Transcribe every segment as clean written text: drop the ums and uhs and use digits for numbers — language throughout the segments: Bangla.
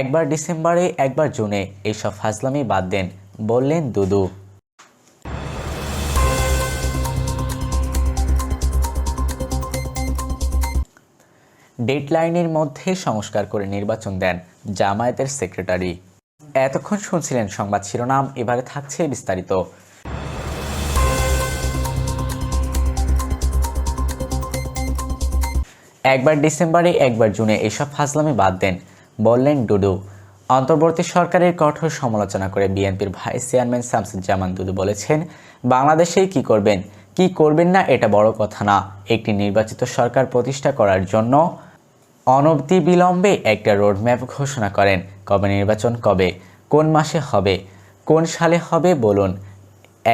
একবার ডিসেম্বরে একবার জুনে এইসব ফাজলামি বাদ দেন, বললেন দুদু। ডেডলাইনের মধ্যে সংস্কার করে নির্বাচন দেন জামায়াতের সেক্রেটারি। এতক্ষণ শুনছিলেন সংবাদ শিরোনাম, এবারে থাকছে বিস্তারিত। একবার ডিসেম্বরে একবার জুনে এসব ফাজলামি বাদ দেন, বললেন দুদু। অন্তর্বর্তী সরকারের কঠোর সমালোচনা করে বিএনপির ভাইস চেয়ারম্যান শামসুজ্জামান দুদু বলেছেন, বাংলাদেশে কি করবেন কি করবেন না এটা বড় কথা না, একটি নির্বাচিত সরকার প্রতিষ্ঠা করার জন্য অনতিবিলম্বে একটা রোডম্যাপ ঘোষণা করেন। কবে নির্বাচন, কবে, কোন মাসে হবে, কোন সালে হবে বলুন।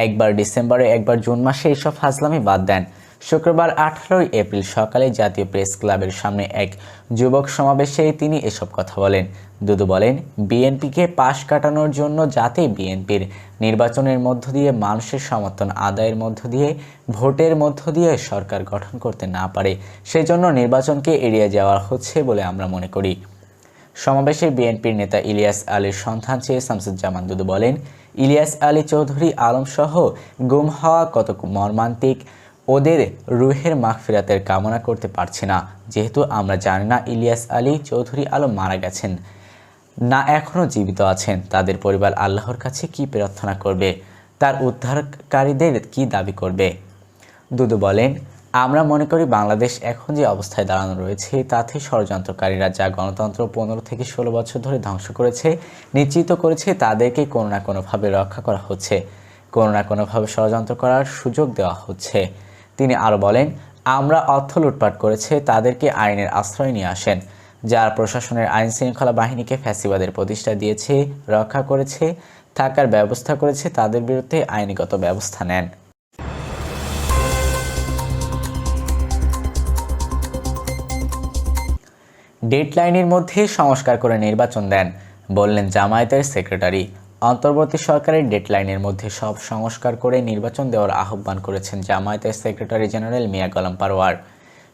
একবার ডিসেম্বরে একবার জুন মাসে এইসব ফাজলামি বাদ দেন। শুক্রবার 18 এপ্রিল সকালে জাতীয় প্রেস ক্লাবের সামনে এক যুবক সমাবেশে তিনি এসব কথা বলেন। দুদু বলেন, বিএনপিকে পাশ কাটানোর জন্য যাতে বিএনপির নির্বাচনের মধ্য দিয়ে মানুষের সমর্থন আদায়ের মধ্য দিয়ে ভোটের মধ্য দিয়ে সরকার গঠন করতে না পারে, সেজন্য নির্বাচনকে এড়িয়ে যাওয়া হচ্ছে বলে আমরা মনে করি। সমাবেশে বিএনপির নেতা ইলিয়াস আলীর সন্ধান চেয়ে শামসুজ্জামান দুদু বলেন, ইলিয়াস আলী চৌধুরী আলমসহ গুম হওয়া কত মর্মান্তিক, ওদের রুহের মাগফিরাতের কামনা করতে পারছি না, যেহেতু আমরা জানি না ইলিয়াস আলী চৌধুরী আলম মারা গেছেন না এখনও জীবিত আছেন, তাদের পরিবার আল্লাহর কাছে কি প্রার্থনা করবে, তার উদ্ধারকারীদের কি দাবি করবে। দুদু বলেন, আমরা মনে করি বাংলাদেশ এখন যে অবস্থায় দাঁড়ানো রয়েছে তাতে ষড়যন্ত্রকারীরা যা গণতন্ত্র 15 থেকে 16 বছর ধরে ধ্বংস করেছে, নিশ্চিত করেছে, তাদেরকে কোনো না কোনোভাবে রক্ষা করা হচ্ছে, কোনো না কোনোভাবে ষড়যন্ত্র করার সুযোগ দেওয়া হচ্ছে। তিনি আরও বলেন, আমরা অর্থ লুটপাট করেছে, তাদেরকে আইনের আশ্রয় নিয়ে আসেন। যারা প্রশাসনের আইন শৃঙ্খলা বাহিনীকে ফ্যাসিবাদের প্রতিষ্ঠা দিয়েছে, রক্ষা করেছে, থাকার ব্যবস্থা করেছে, তাদের বিরুদ্ধে আইনগত ব্যবস্থা নেন। ডেডলাইনের মধ্যে সংস্কার করে নির্বাচন দেন, বললেন জামায়াতের সেক্রেটারি। অন্তর্বর্তী সরকারের ডেডলাইনের মধ্যে সব সংস্কার করে নির্বাচন দেওয়ার আহ্বান করেছেন জামায়াতের সেক্রেটারি জেনারেল মিয়া গোলাম পরোয়ার।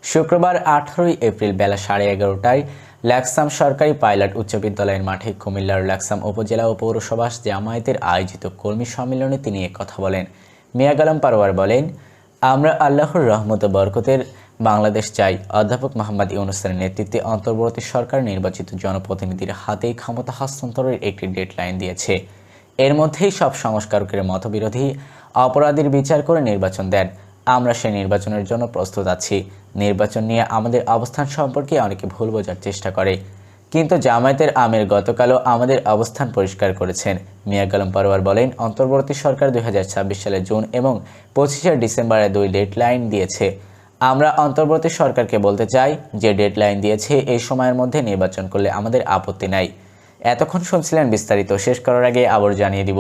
শুক্রবার 18 এপ্রিল বেলা 11:30টায় লাকসাম সরকারি পাইলট উচ্চ বিদ্যালয়ের মাঠে কুমিল্লার লাকসাম উপজেলা ও পৌরসভা জামায়াতের আয়োজিত কর্মী সম্মেলনে তিনি কথা বলেন। মিয়া গোলাম পরোয়ার বলেন, আমরা আল্লাহর রহমত ও বরকতের বাংলাদেশ চাই। অধ্যাপক মোহাম্মদ ইউনূসের নেতৃত্বে অন্তর্বর্তী সরকার নির্বাচিত জনপ্রতিনিধির হাতেই ক্ষমতা হস্তান্তরের একটি ডেডলাইন দিয়েছে। এর মধ্যেই সব সংস্কারকের মতবিরোধী অপরাধীর বিচার করে নির্বাচন দেন। আমরা সেই নির্বাচনের জন্য প্রস্তুত আছি। নির্বাচন নিয়ে আমাদের অবস্থান সম্পর্কে অনেকে ভুল বোঝার চেষ্টা করে, কিন্তু জামায়াতের আমির গতকালও আমাদের অবস্থান পরিষ্কার করেছেন। মিয়া গোলাম পরোয়ার বলেন, অন্তর্বর্তী সরকার 2026 সালের জুন এবং 25 ডিসেম্বরে 2 ডেডলাইন দিয়েছে। আমরা অন্তর্বর্তী সরকারকে বলতে চাই, যে ডেডলাইন দিয়েছে এই সময়ের মধ্যে নির্বাচন করলে আমাদের আপত্তি নাই। এতক্ষণ শুনছিলেন বিস্তারিত। শেষ করার আগে আবার জানিয়ে দিব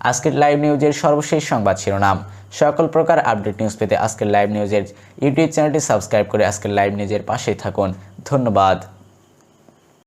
আজকের লাইভ নিউজের সর্বশেষ সংবাদ শিরোনাম। সকল প্রকার আপডেট নিউজ পেতে আজকের লাইভ নিউজের ইউটিউব চ্যানেলটি সাবস্ক্রাইব করে আজকের লাইভ নিউজের পাশেই থাকুন। ধন্যবাদ।